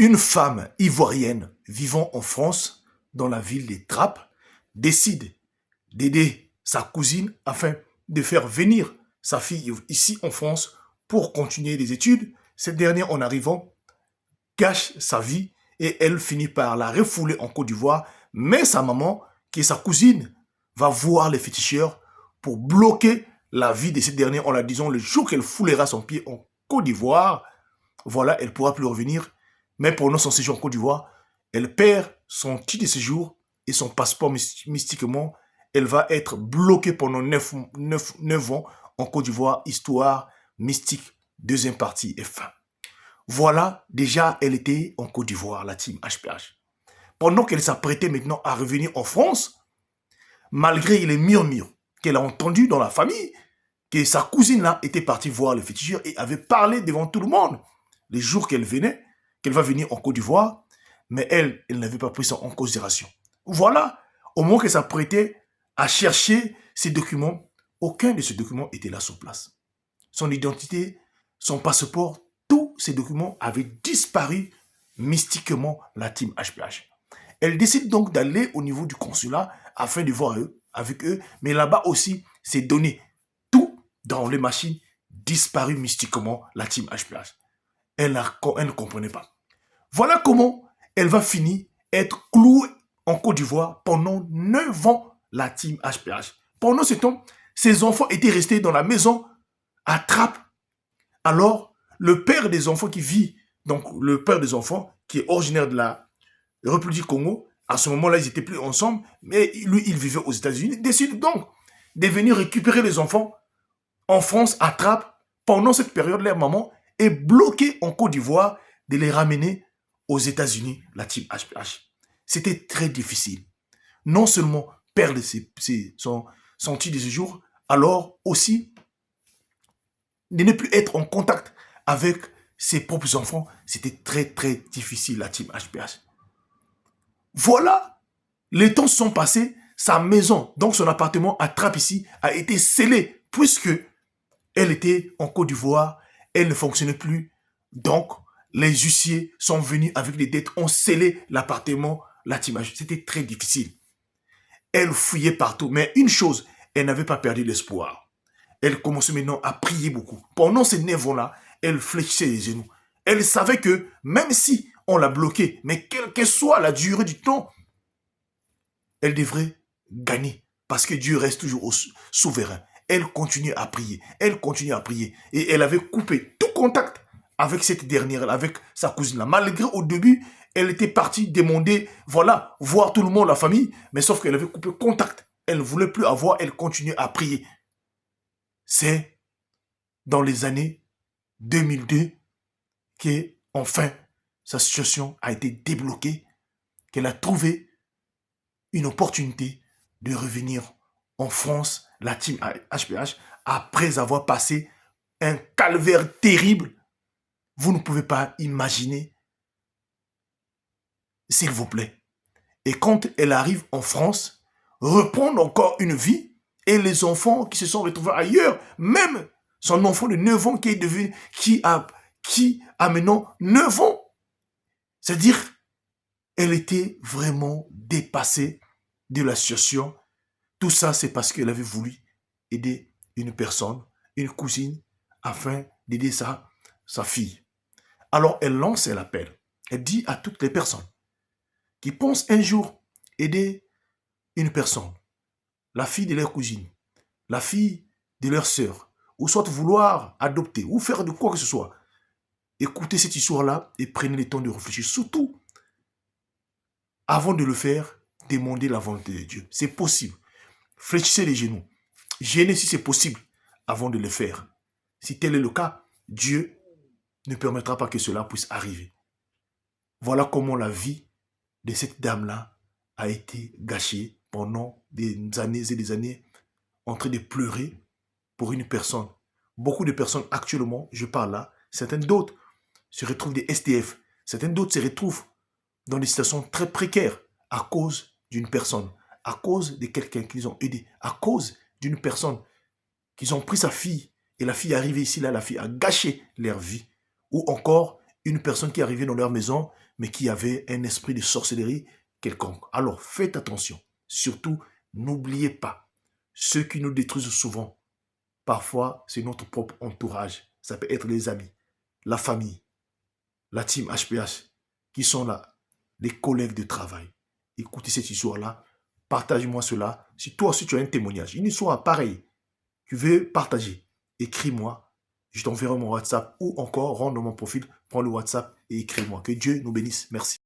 Une femme ivoirienne vivant en France, dans la ville des Trappes, décide d'aider sa cousine afin de faire venir sa fille ici en France pour continuer les études. Cette dernière, en arrivant, gâche sa vie et elle finit par la refouler en Côte d'Ivoire. Mais sa maman, qui est sa cousine, va voir les féticheurs pour bloquer la vie de cette dernière en la disant le jour qu'elle foulera son pied en Côte d'Ivoire, voilà, elle ne pourra plus revenir. Mais pendant son séjour en Côte d'Ivoire, elle perd son titre de séjour et son passeport mystiquement. Elle va être bloquée pendant 9 ans en Côte d'Ivoire, histoire mystique, deuxième partie et fin. Voilà, déjà, elle était en Côte d'Ivoire, la team HPH. Pendant qu'elle s'apprêtait maintenant à revenir en France, malgré les murmures qu'elle a entendus dans la famille, que sa cousine-là était partie voir le féticheur et avait parlé devant tout le monde les jours qu'elle venait, qu'elle va venir en Côte d'Ivoire, mais elle n'avait pas pris ça en considération. Voilà, au moment qu'elle s'apprêtait à chercher ces documents, aucun de ces documents était là sur place. Son identité, son passeport, tous ces documents avaient disparu mystiquement, la team HPH. Elle décide donc d'aller au niveau du consulat afin de voir avec eux, mais là-bas aussi, ces données, tout dans les machines, disparu mystiquement, la team HPH. Elle ne comprenait pas. Voilà comment elle va finir être clouée en Côte d'Ivoire pendant 9 ans, la team HPH. Pendant ce temps, ses enfants étaient restés dans la maison à Trappes. Alors, le père des enfants qui vit, donc le père des enfants, qui est originaire de la République du Congo, à ce moment-là, ils n'étaient plus ensemble, mais lui, il vivait aux États-Unis, décide donc de venir récupérer les enfants en France, à Trappes. Pendant cette période, leur maman est bloquée en Côte d'Ivoire de les ramener aux États-Unis, la team HPH. C'était très difficile. Non seulement perdre son titre de séjour, alors aussi de ne plus être en contact avec ses propres enfants. C'était très, très difficile, la team HPH. Voilà, les temps sont passés, sa maison, donc son appartement à Trappes ici, a été scellé, puisque elle était en Côte d'Ivoire, elle ne fonctionnait plus. Donc, les huissiers sont venus avec les dettes, ont scellé l'appartement, la team HPH. C'était très difficile. Elle fouillait partout, mais une chose, elle n'avait pas perdu l'espoir. Elle commençait maintenant à prier beaucoup. Pendant ces 9 ans-là, elle fléchissait les genoux. Elle savait que même si on l'a bloquée, mais quelle que soit la durée du temps, elle devrait gagner. Parce que Dieu reste toujours souverain. Elle continue à prier. Elle continue à prier. Et elle avait coupé tout contact avec cette dernière, avec sa cousine-là. Malgré au début, elle était partie demander, voilà, voir tout le monde, la famille, mais sauf qu'elle avait coupé contact. Elle ne voulait plus avoir, elle continuait à prier. C'est dans les années 2002 que, enfin, sa situation a été débloquée, qu'elle a trouvé une opportunité de revenir en France, la team HPH, après avoir passé un calvaire terrible. Vous ne pouvez pas imaginer, s'il vous plaît. Et quand elle arrive en France, reprendre encore une vie, et les enfants qui se sont retrouvés ailleurs, même son enfant de 9 ans qui est devenu, qui a maintenant 9 ans. C'est-à-dire, elle était vraiment dépassée de la situation. Tout ça, c'est parce qu'elle avait voulu aider une personne, une cousine, afin d'aider sa fille. Alors, elle lance l'appel. Elle dit à toutes les personnes qui pensent un jour aider une personne, la fille de leur cousine, la fille de leur sœur, ou soit vouloir adopter, ou faire de quoi que ce soit, écoutez cette histoire-là et prenez le temps de réfléchir. Surtout, avant de le faire, demandez la volonté de Dieu. C'est possible. Fléchissez les genoux. Gênez si c'est possible avant de le faire. Si tel est le cas, Dieu ne permettra pas que cela puisse arriver. Voilà comment la vie de cette dame-là a été gâchée pendant des années et des années en train de pleurer pour une personne. Beaucoup de personnes actuellement, je parle là, certaines d'autres se retrouvent des SDF, certaines d'autres se retrouvent dans des situations très précaires à cause d'une personne, à cause de quelqu'un qu'ils ont aidé, à cause d'une personne qu'ils ont pris sa fille et la fille est arrivée ici, là, la fille a gâché leur vie. Ou encore, une personne qui est arrivée dans leur maison, mais qui avait un esprit de sorcellerie quelconque. Alors faites attention. Surtout, n'oubliez pas, ceux qui nous détruisent souvent, parfois, c'est notre propre entourage. Ça peut être les amis, la famille, la team HPH, qui sont là, les collègues de travail. Écoutez cette histoire-là, partage-moi cela. Si toi aussi tu as un témoignage, une histoire pareille, tu veux partager, écris-moi, je t'enverrai mon WhatsApp ou encore rentre dans mon profil, prends le WhatsApp et écris-moi. Que Dieu nous bénisse. Merci.